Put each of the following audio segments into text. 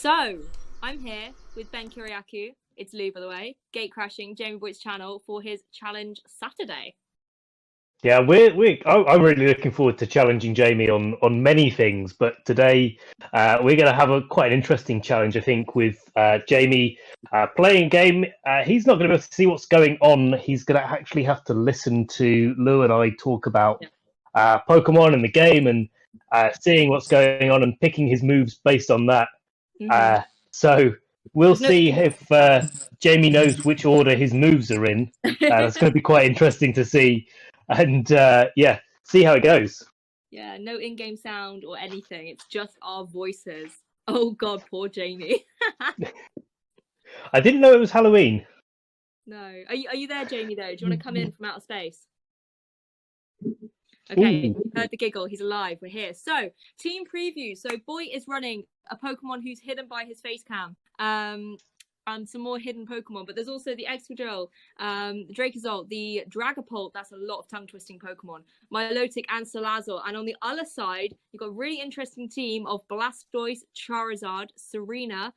So, I'm here with Ben Kiriakou. It's Lou, by the way, gate crashing Jamie Boyt's channel for his challenge Saturday. Yeah, I'm really looking forward to challenging Jamie on many things, but today we're going to have quite an interesting challenge, I think, with Jamie playing a game. He's not going to be able to see what's going on. He's going to actually have to listen to Lou and I talk about Pokemon and the game and seeing what's going on and picking his moves based on that. So we'll see if Jamie knows which order his moves are in. That's going to be quite interesting to see. And see how it goes. Yeah, no in-game sound or anything. It's just our voices. Oh God, poor Jamie. I didn't know it was Halloween. No. Are you there, Jamie, though? Do you want to come in from outer space? Okay, you heard the giggle. He's alive. We're here. So, team preview. So, Boyt is running a Pokemon who's hidden by his face cam. And some more hidden Pokemon, but there's also the Excadrill, the Dracozolt, the Dragapult. That's a lot of tongue-twisting Pokemon. Milotic and Salazzle. And on the other side, you've got a really interesting team of Blastoise, Charizard, Serena,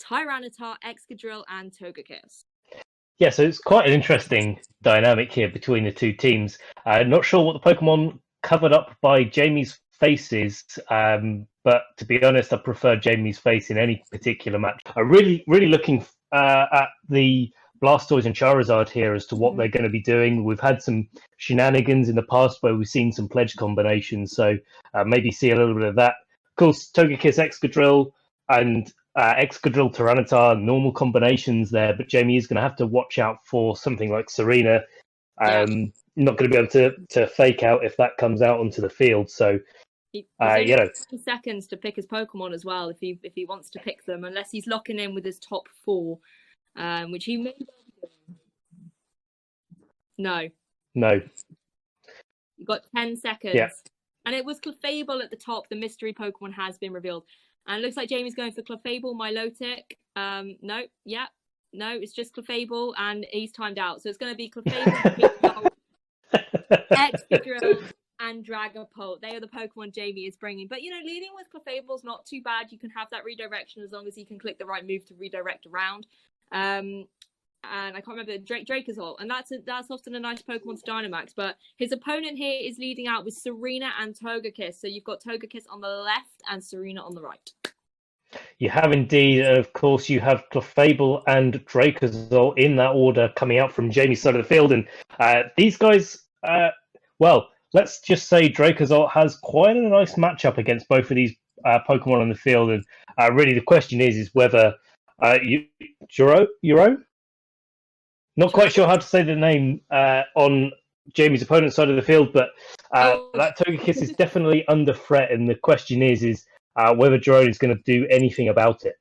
Tyranitar, Excadrill, and Togekiss. Yeah, so it's quite an interesting dynamic here between the two teams. Not sure what the Pokemon covered up by Jamie's face is, but to be honest, I prefer Jamie's face in any particular match. I'm really looking at the Blastoise and Charizard here as to what they're going to be doing. We've had some shenanigans in the past where we've seen some pledge combinations, so maybe see a little bit of that. Of course, Togekiss, Excadrill, and Excadrill, Tyranitar, normal combinations there, but Jamie is going to have to watch out for something like Serena. Not going to be able to fake out if that comes out onto the field, so... He's only 50 seconds to pick his Pokemon as well, if he wants to pick them, unless he's locking in with his top 4, which he may. No. You got 10 seconds. Yeah. And it was Clefable at the top. The mystery Pokemon has been revealed, and it looks like Jamie's going for Clefable, Milotic. No, it's just Clefable, and he's timed out. So it's going to be Clefable, Excadrill, and Dragapult. They are the Pokemon Jamie is bringing. But, leading with Clefable's not too bad. You can have that redirection as long as you can click the right move to redirect around. And I can't remember, Dracozolt. And that's often a nice Pokemon to Dynamax. But his opponent here is leading out with Serena and Togekiss. So you've got Togekiss on the left and Serena on the right. You have indeed. Of course, you have Clefable and Dracozolt in that order coming out from Jamie's side of the field. And these guys, let's just say Dracozolt has quite a nice matchup against both of these Pokemon on the field. And really the question is whether Euro? Not quite sure how to say the name on Jamie's opponent's side of the field, but that Togekiss is definitely under threat. And the question is whether Jerome is going to do anything about it.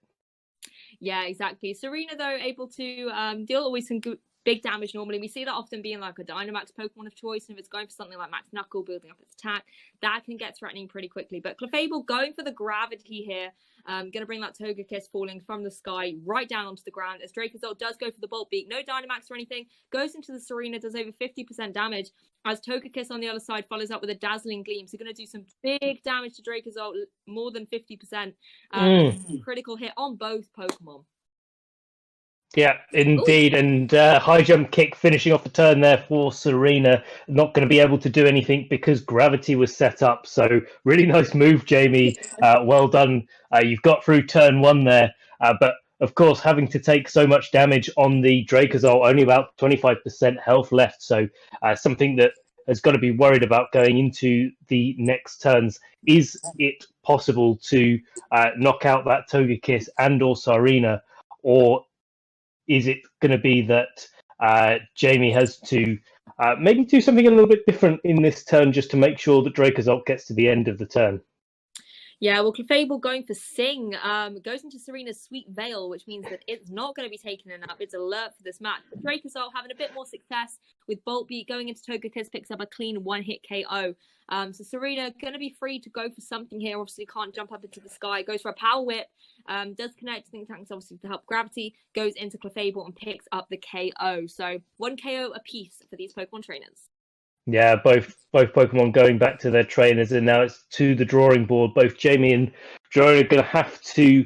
Yeah, exactly. Serena, though, able to deal always some big damage normally. We see that often being like a Dynamax Pokemon of choice, and if it's going for something like Max Knuckle, building up its attack, that can get threatening pretty quickly. But Clefable going for the gravity here, going to bring that Togekiss falling from the sky right down onto the ground, as Dracozolt does go for the Bolt Beak. No Dynamax or anything, goes into the Serena, does over 50% damage, as Togekiss on the other side follows up with a Dazzling Gleam. So going to do some big damage to Dracozolt, more than 50%. Critical hit on both Pokemon. Yeah, indeed. Ooh. And high jump kick finishing off the turn there for Serena. Not going to be able to do anything because gravity was set up. So really nice move, Jamie. Well done. You've got through turn 1 there. But of course, having to take so much damage on the Dracozolt, only about 25% health left. So something that has got to be worried about going into the next turns. Is it possible to knock out that Togekiss and or Serena, or is it going to be that Jamie has to maybe do something a little bit different in this turn just to make sure that Dracozolt gets to the end of the turn? Yeah, well, Clefable going for Sing goes into Serena's Sweet Veil, which means that it's not going to be taken up. It's alert for this match. Dracozolt having a bit more success with Bolt Beat going into Togekiss, picks up a clean one-hit KO. So Serena going to be free to go for something here. Obviously can't jump up into the sky. Goes for a Power Whip. Does connect Think Tanks obviously to help gravity. Goes into Clefable and picks up the KO. So 1 KO apiece for these Pokemon trainers. Yeah, both Pokemon going back to their trainers, and now it's to the drawing board. Both Jamie and Jerome are going to have to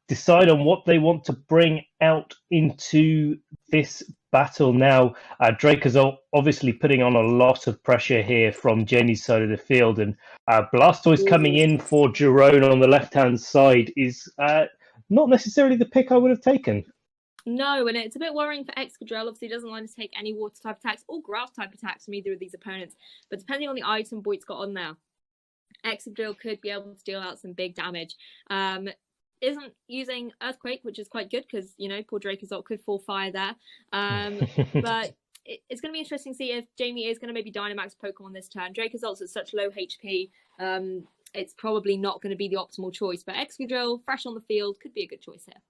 decide on what they want to bring out into this battle now. Drake is obviously putting on a lot of pressure here from Jamie's side of the field, and Blastoise coming in for Jerome on the left-hand side is not necessarily the pick I would have taken. No, and it's a bit worrying for Excadrill. Obviously, he doesn't like to take any water type attacks or grass type attacks from either of these opponents. But depending on the item Boyt's got on there, Excadrill could be able to deal out some big damage. Isn't using Earthquake, which is quite good because, you know, poor Dracozolt could fall fire there. But it's going to be interesting to see if Jamie is going to maybe Dynamax Pokemon this turn. Dracozolt's at such low HP. It's probably not going to be the optimal choice. But Excadrill, fresh on the field, could be a good choice here.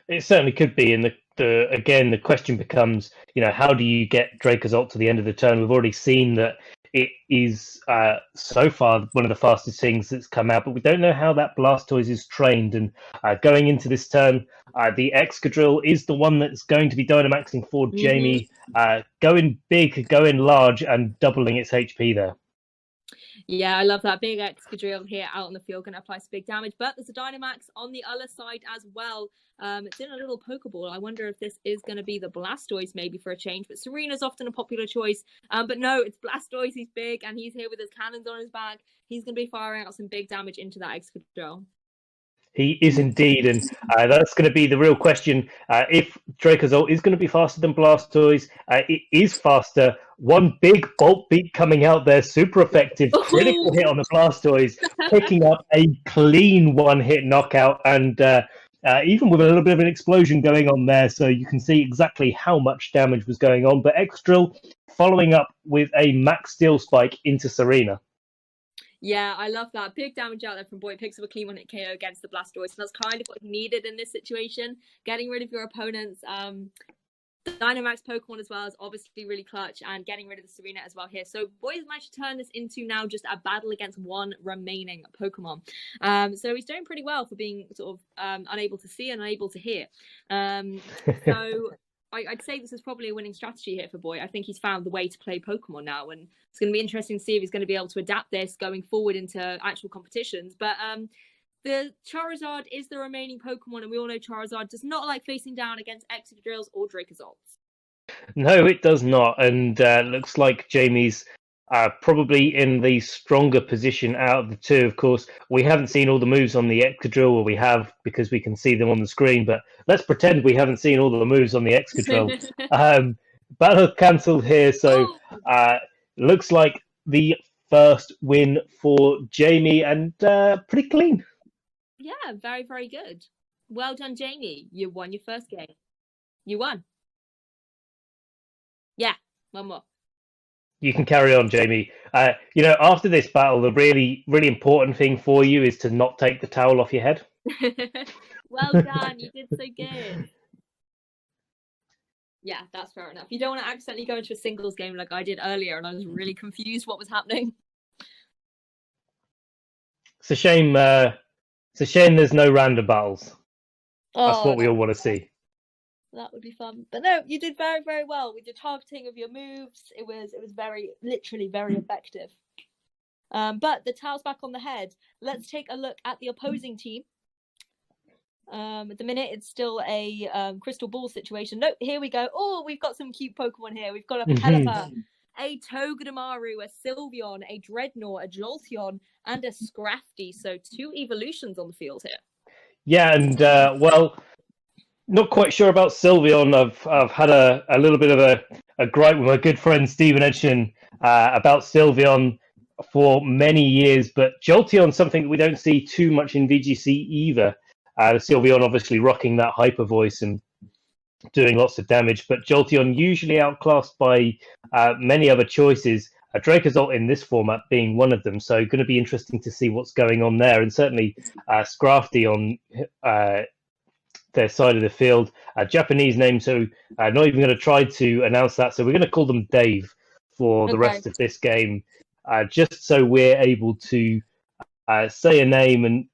It certainly could be, and the question becomes, you know, how do you get Dracozolt to the end of the turn? We've already seen that it is so far one of the fastest things that's come out, but we don't know how that Blastoise is trained. And going into this turn, the Excadrill is the one that's going to be Dynamaxing for Jamie, going big, going large, and doubling its HP there. Yeah, I love that. Big Excadrill here out on the field, going to apply some big damage. But there's a Dynamax on the other side as well. It's in a little Pokeball. I wonder if this is going to be the Blastoise maybe for a change. But Serena's often a popular choice. But no, it's Blastoise. He's big and he's here with his cannons on his back. He's going to be firing out some big damage into that Excadrill. He is indeed, and that's going to be the real question. If Dracozolt is going to be faster than Blastoise, it is faster. One big Bolt beat coming out there, super effective, critical hit on the Blastoise, picking up a clean one-hit knockout, and even with a little bit of an explosion going on there, so you can see exactly how much damage was going on. But Excadrill following up with a Max Steel Spike into Serena. Yeah, I love that. Big damage out there from Boyt. Picks up a clean one-hit KO against the Blastoise. And that's kind of what he needed in this situation. Getting rid of your opponent's Dynamax Pokemon as well is obviously really clutch. And getting rid of the Serena as well here. So Boyt has managed to turn this into now just a battle against one remaining Pokemon. So he's doing pretty well for being sort of unable to see and unable to hear. So I'd say this is probably a winning strategy here for Boyt. I think he's found the way to play Pokemon now, and it's going to be interesting to see if he's going to be able to adapt this going forward into actual competitions. But the Charizard is the remaining Pokemon, and we all know Charizard does not like facing down against Excadrills or Dracozolts. No, it does not, and looks like Jamie's probably in the stronger position out of the two. Of course, we haven't seen all the moves on the Excadrill, or we have because we can see them on the screen, but let's pretend we haven't seen all the moves on the Excadrill. Battle cancelled here, so looks like the first win for Jamie, and pretty clean. Yeah, very, very good. Well done, Jamie. You won your first game. You won. Yeah, one more. You can carry on, Jamie. You know, after this battle, the really, really important thing for you is to not take the towel off your head. Well done. You did so good. Yeah, that's fair enough. You don't want to accidentally go into a singles game like I did earlier, and I was really confused what was happening. It's a shame. It's a shame there's no random battles. That's what we all want to see. That would be fun. But no, you did very, very well with your targeting of your moves. It was very, literally very effective. But the towel's back on the head. Let's take a look at the opposing team. At the minute, it's still a crystal ball situation. No, here we go. Oh, we've got some cute Pokemon here. We've got a Pelipper, a Togedemaru, a Sylveon, a Dreadnought, a Jolteon, and a Scrafty. So 2 evolutions on the field here. Yeah, and well, not quite sure about Sylveon. I've had a little bit of a gripe with my good friend Stephen Edgen about Sylveon for many years, but Jolteon's something that we don't see too much in VGC either. Sylveon obviously rocking that hyper voice and doing lots of damage, but Jolteon usually outclassed by many other choices. Dracozolt in this format being one of them, so going to be interesting to see what's going on there, and certainly Scrafty on their side of the field. Japanese name, so not even going to try to announce that, so we're going to call them Dave for the rest of this game, just so we're able to say a name, and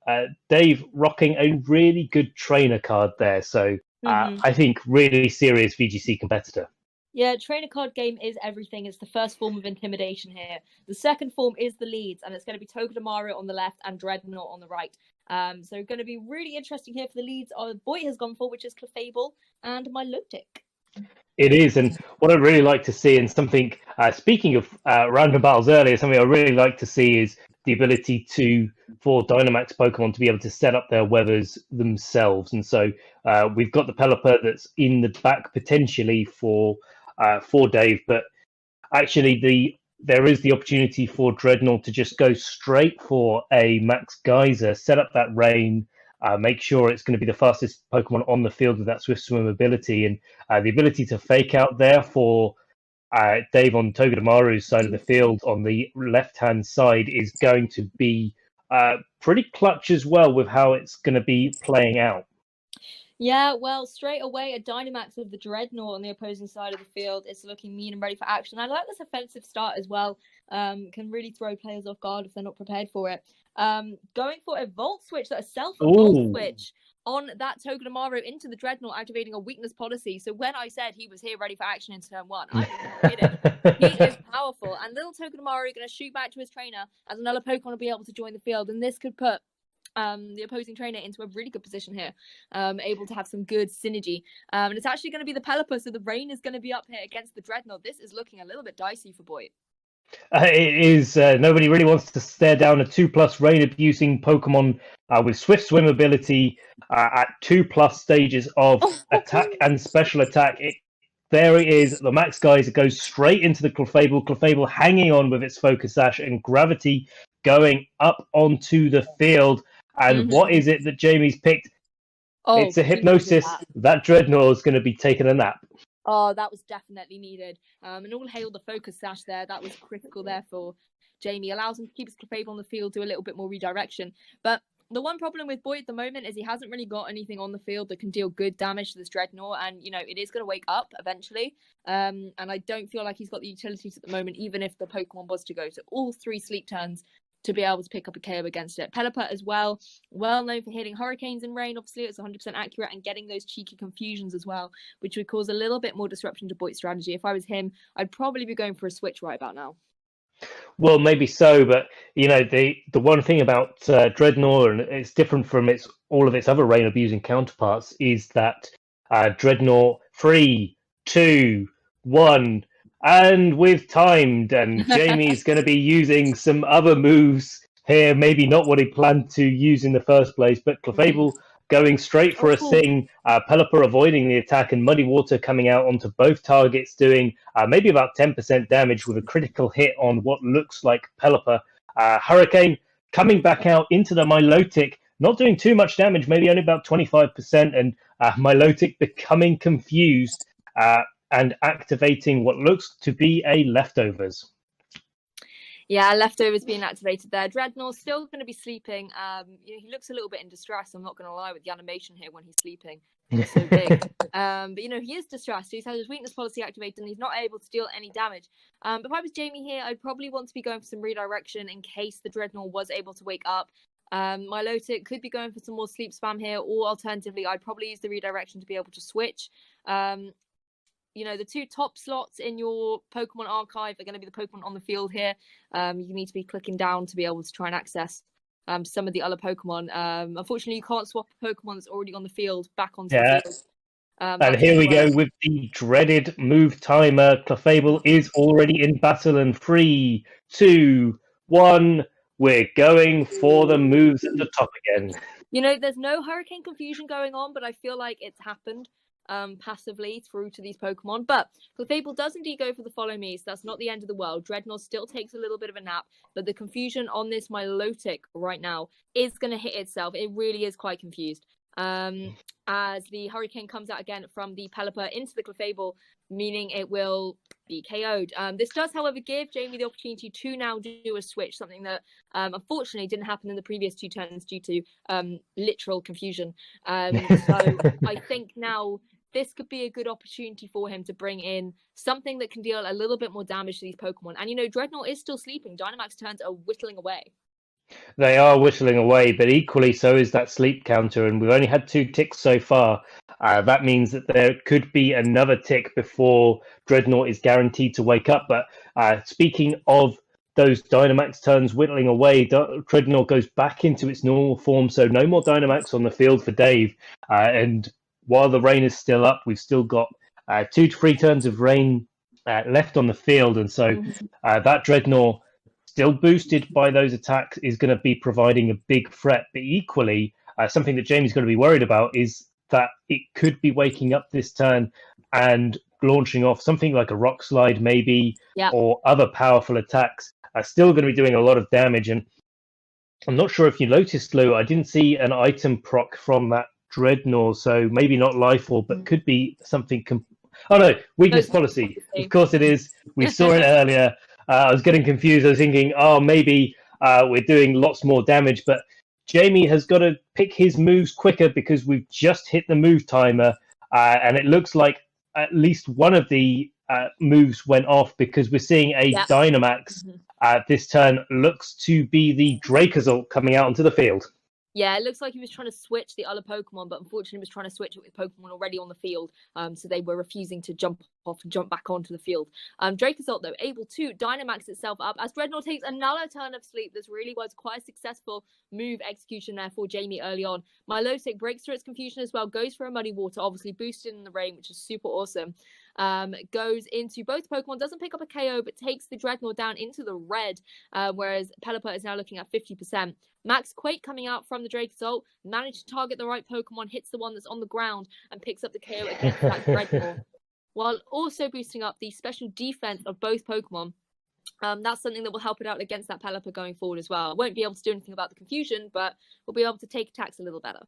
Dave rocking a really good trainer card there, so I think really serious VGC competitor. Yeah, trainer card game is everything. It's the first form of intimidation here. The second form is the leads, and it's going to be Togedemaru on the left and Dreadnought on the right. So going to be really interesting here for the leads Boyt has gone for, which is Clefable and Milotic. It is, and what I'd really like to see, and something, speaking of random battles earlier, something I really like to see is the ability for Dynamax Pokemon to be able to set up their weathers themselves. And so we've got the Pelipper that's in the back potentially for Dave, but actually there is the opportunity for Dreadnought to just go straight for a Max Geyser, set up that rain, make sure it's going to be the fastest Pokemon on the field with that Swift Swim ability, and the ability to fake out there for Dave on Togedemaru's side of the field on the left-hand side is going to be pretty clutch as well with how it's going to be playing out. Yeah, well, straight away, a Dynamax of the Dreadnought on the opposing side of the field is looking mean and ready for action. I like this offensive start as well. Can really throw players off guard if they're not prepared for it. Going for a Volt Switch, a self-Volt Switch on that Togedemaru into the Dreadnought, activating a weakness policy. So when I said he was here ready for action in turn 1, I was not kidding. He is powerful. And little Togedemaru going to shoot back to his trainer as another Pokemon will be able to join the field. And this could put the opposing trainer into a really good position here, able to have some good synergy. And it's actually going to be the Pelipper, so the rain is going to be up here against the Dreadnought. This is looking a little bit dicey for Boyt. It is. Nobody really wants to stare down a 2+ rain abusing Pokemon with Swift Swim ability at 2+ stages of attack and special attack. There it is. The Max Geyser goes straight into the Clefable. Clefable hanging on with its Focus Sash, and Gravity going up onto the field. And what is it that Jamie's picked? It's a Hypnosis. That Dreadnought is going to be taking a nap. Oh, that was definitely needed. And all hail the Focus Sash there. That was critical there for Jamie. Allows him to keep his Clefable on the field, do a little bit more redirection. But the one problem with Boyt at the moment is he hasn't really got anything on the field that can deal good damage to this Dreadnought. And, you know, it is going to wake up eventually. And I don't feel like he's got the utilities at the moment, even if the Pokemon was to go to all 3 sleep turns to be able to pick up a KO against it. Pelipper as well known for hitting Hurricanes and Rain. Obviously, it's 100% accurate, and getting those cheeky confusions as well, which would cause a little bit more disruption to Boyt's strategy. If I was him, I'd probably be going for a switch right about now. Well, maybe so, but you know, the one thing about Dreadnought, and it's different from all of its other rain abusing counterparts, is that Dreadnought 3, 2, 1. And we've timed, and Jamie's going to be using some other moves here, maybe not what he planned to use in the first place, but Clefable going straight for a Sing, Pelipper avoiding the attack, and Muddy Water coming out onto both targets, doing maybe about 10% damage with a critical hit on what looks like Pelipper. Hurricane coming back out into the Milotic, not doing too much damage, maybe only about 25%, and Milotic becoming confused and activating what looks to be a Leftovers. Yeah, Leftovers being activated there. Dreadnought still going to be sleeping. You know, he looks a little bit in distress, I'm not going to lie, with the animation here when he's sleeping. It's so big. But, you know, he is distressed. He's had his weakness policy activated, and he's not able to deal any damage. But if I was Jamie here, I'd probably want to be going for some redirection in case the Dreadnought was able to wake up. Milotic could be going for some more sleep spam here, or alternatively, I'd probably use the redirection to be able to switch. You know, the 2 top slots in your Pokemon archive are going to be the Pokemon on the field here. You need to be clicking down to be able to try and access some of the other Pokemon. Unfortunately, you can't swap a Pokemon that's already on the field back onto the field. And here we go with the dreaded move timer. Clefable is already in battle, and 3, 2, 1. We're going for the moves at the top again. You know, there's no Hurricane confusion going on, but I feel like it's happened passively through to these Pokemon. But Clefable does indeed go for the follow me, so that's not the end of the world. Dreadnought still takes a little bit of a nap, but the confusion on this Milotic right now is going to hit itself. It really is quite confused. As the Hurricane comes out again from the Pelipper into the Clefable, meaning it will be KO'd. This does, however, give Jamie the opportunity to now do a switch, something that unfortunately didn't happen in the previous 2 turns due to literal confusion. So I think now this could be a good opportunity for him to bring in something that can deal a little bit more damage to these Pokemon. And, you know, Dreadnought is still sleeping. Dynamax turns are whittling away. They are whittling away, but equally so is that sleep counter, and we've only had 2 ticks so far. That means that there could be another tick before Dreadnought is guaranteed to wake up. But speaking of those Dynamax turns whittling away, Dreadnought goes back into its normal form. So no more Dynamax on the field for Dave. And while the rain is still up, we've still got 2 to 3 turns of rain left on the field. And so that Dreadnought, still boosted by those attacks, is going to be providing a big threat. But equally, something that Jamie's going to be worried about is that it could be waking up this turn and launching off something like a Rock Slide maybe, or other powerful attacks. Still going to be doing a lot of damage. And I'm not sure if you noticed, Lou, I didn't see an item proc from that Dreadnought, so maybe not Lifeorb, but could be something... Oh no, weakness policy. Of course it is. We saw it earlier. I was getting confused. I was thinking, maybe we're doing lots more damage, but Jamie has got to pick his moves quicker because we've just hit the move timer, and it looks like at least one of the moves went off because we're seeing a Dynamax this turn. Looks to be the Dracozolt coming out onto the field. Yeah, it looks like he was trying to switch the other Pokemon, but unfortunately he was trying to switch it with Pokemon already on the field, so they were refusing to jump off and jump back onto the field. Dracozolt, though, able to Dynamax itself up as Dreadnought takes another turn of sleep. This really was quite a successful move execution there for Jamie early on. Milotic breaks through its confusion as well, goes for a Muddy Water, obviously boosted in the rain, which is super awesome. Goes into both Pokemon, doesn't pick up a KO, but takes the Dreadnought down into the red, whereas Pelipper is now looking at 50%. Max Quake coming out from the Dracozolt, managed to target the right Pokemon, hits the one that's on the ground, and picks up the KO against that Dreadnought, while also boosting up the special defense of both Pokemon. That's something that will help it out against that Pelipper going forward as well. Won't be able to do anything about the confusion, but we'll be able to take attacks a little better.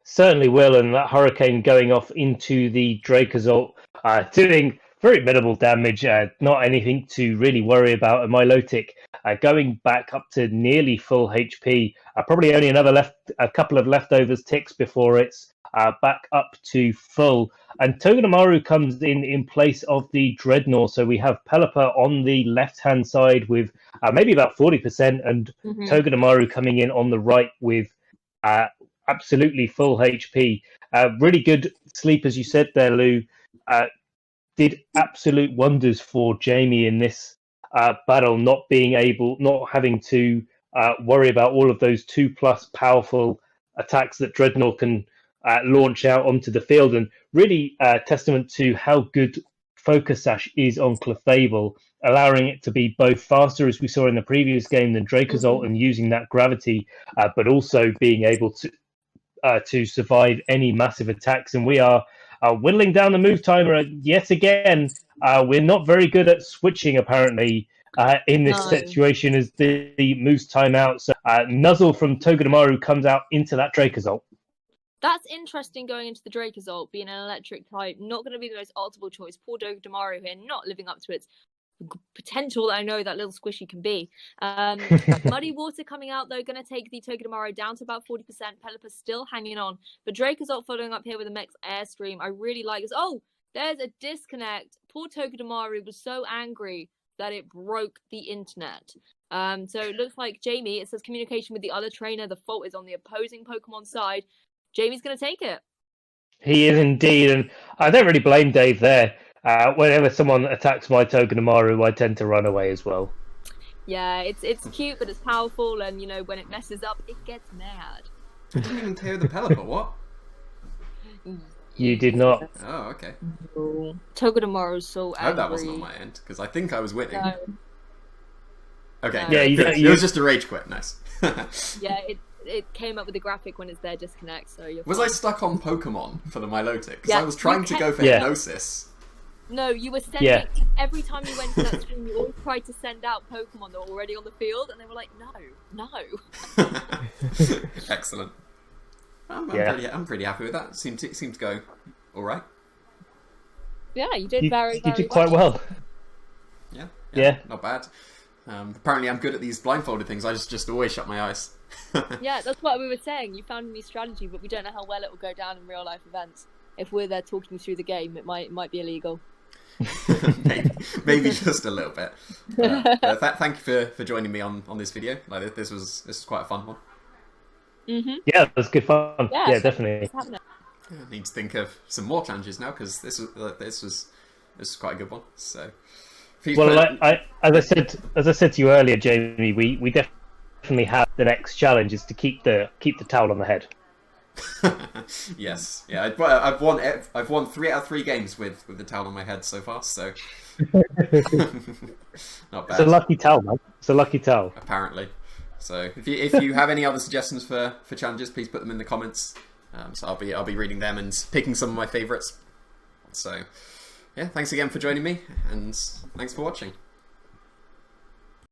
Certainly will, and that Hurricane going off into the Dracozolt, doing very minimal damage, not anything to really worry about. And Milotic going back up to nearly full HP, probably only a couple of leftovers ticks before it's back up to full. And Togedemaru comes in place of the Dreadnought, so we have Pelipper on the left-hand side with maybe about 40%, and Togedemaru coming in on the right with absolutely full HP. Really good sleep, as you said there, Lou. Did absolute wonders for Jamie in this battle, not having to worry about all of those 2+ powerful attacks that Dreadnought can launch out onto the field, and really testament to how good Focus Sash is on Clefable, allowing it to be both faster, as we saw in the previous game, than Dracozolt, and using that gravity, but also being able to survive any massive attacks. And we are whittling down the move timer yet again. We're not very good at switching, apparently, in this situation as the moves time out. So Nuzzle from Togedemaru comes out into that Dracozolt. That's interesting, going into the Dracozolt, being an electric type. Not going to be the most optimal choice. Poor Togedemaru here, not living up to its potential that I know that little squishy can be. Muddy Water coming out, though, going to take the Togedemaru down to about 40%. Pelipper still hanging on. But Dracozolt following up here with a mix Airstream. I really like this. Oh, there's a disconnect. Poor Togedemaru was so angry that it broke the internet. So it looks like Jamie, it says communication with the other trainer. The fault is on the opposing Pokemon side. Jamie's going to take it. He is indeed, and I don't really blame Dave there. Whenever someone attacks my Togedemaru, I tend to run away as well. Yeah, it's cute, but it's powerful, and when it messes up, it gets mad. I didn't even tear the Pelipper, what? You did not. Oh, okay. No. Togedemaru's so angry. I hope that wasn't on my end, because I think I was winning. No. Okay, No. Yeah, it was just a rage quit, nice. Yeah, it came up with the graphic when it's there disconnect, so you're Was fine. I stuck on Pokemon for the Milotic? Because Yeah, I was trying to go for Hypnosis. No, you were sending... Every time you went to that stream, you always tried to send out Pokemon that were already on the field, and they were like, no. Excellent. I'm pretty happy with that. Seemed to go all right. Yeah, you did very You did quite well. Yeah, not bad. Apparently I'm good at these blindfolded things. I just always shut my eyes. Yeah, that's what we were saying. You found a new strategy, but we don't know how well it will go down in real life events. If we're there talking you through the game, it might be illegal. maybe just a little bit. Thank you for joining me on this video. Like this was quite a fun one. Yeah, it was good fun. Yeah, definitely. I need to think of some more challenges now, because this was quite a good one. So As I said to you earlier, Jamie, we definitely have the next challenge is to keep the towel on the head. Yes, yeah. I've won 3 out of 3 games with the towel on my head so far. So not bad. It's a lucky towel, man. It's a lucky towel. Apparently. So if you have any other suggestions for challenges, please put them in the comments. So I'll be reading them and picking some of my favourites. So yeah, thanks again for joining me, and thanks for watching.